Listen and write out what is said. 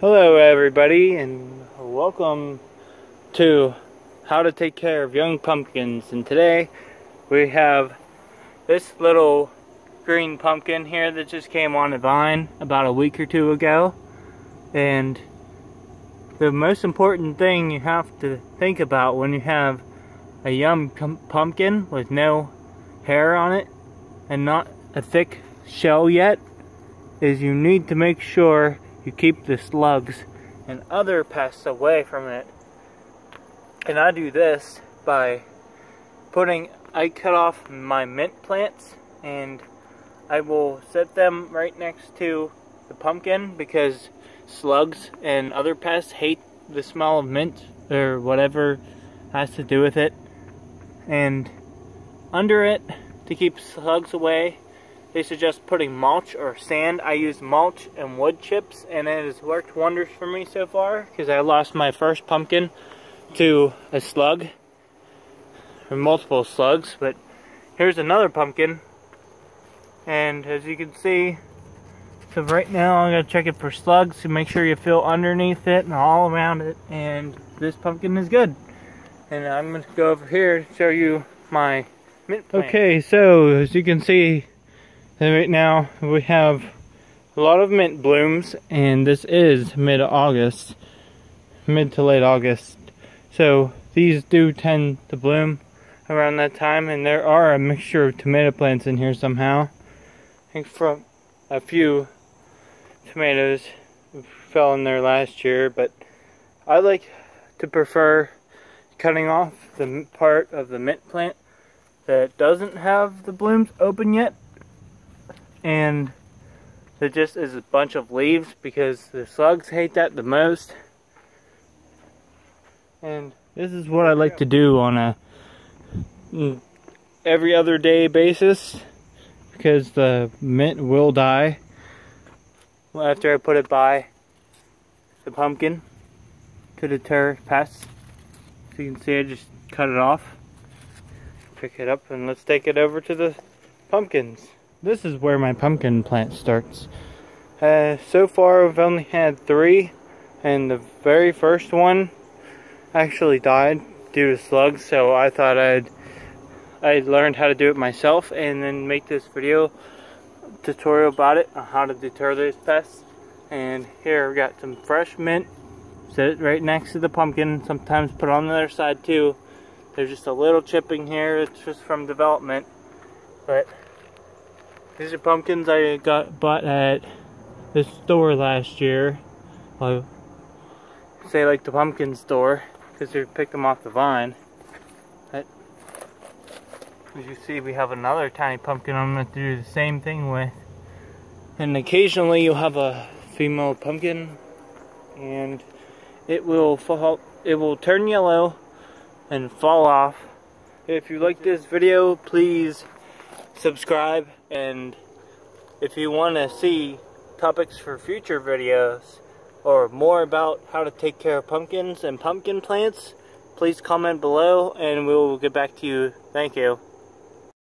Hello everybody, and welcome to how to take care of young pumpkins. And today we have this little green pumpkin here that just came on the vine about a week or two ago. And the most important thing you have to think about when you have a young pumpkin with no hair on it and not a thick shell yet is you need to make sure you keep the slugs and other pests away from it. And I do this by I cut off my mint plants and I will set them right next to the pumpkin because slugs and other pests hate the smell of mint or whatever has to do with it. And under it, to keep slugs away, they suggest putting mulch or sand. I use mulch and wood chips, and it has worked wonders for me so far because I lost my first pumpkin to a slug, or multiple slugs. But here's another pumpkin, and as you can see, so right now I'm going to check it for slugs to make sure you feel underneath it and all around it, and this pumpkin is good. And I'm going to go over here to show you my mint plant. Okay, so as you can see, right now we have a lot of mint blooms, and this is mid-August, mid to late August. So these do tend to bloom around that time, and there are a mixture of tomato plants in here somehow. I think from a few tomatoes fell in there last year, but I like to prefer cutting off the part of the mint plant that doesn't have the blooms open yet, and there just is a bunch of leaves because the slugs hate that the most. And this is what I like to do on a every other day basis because the mint will die after I put it by the pumpkin to deter pests. So you can see I just cut it off, pick it up, and let's take it over to the pumpkins. This is where my pumpkin plant starts. So far I've only had 3, and the very first one actually died due to slugs, so I thought I'd learned how to do it myself and then make this video tutorial about it on how to deter those pests. And here we got some fresh mint, set it right next to the pumpkin, sometimes put it on the other side too. There's just a little chipping here, it's just from development, but these are pumpkins I bought at the store last year. Well, say like the pumpkin store, because we picked them off the vine. But as you see, we have another tiny pumpkin I'm going to do the same thing with. And occasionally you'll have a female pumpkin, and it will turn yellow and fall off. If you like this video, please subscribe, and if you want to see topics for future videos or more about how to take care of pumpkins and pumpkin plants, please comment below and we will get back to you. Thank you.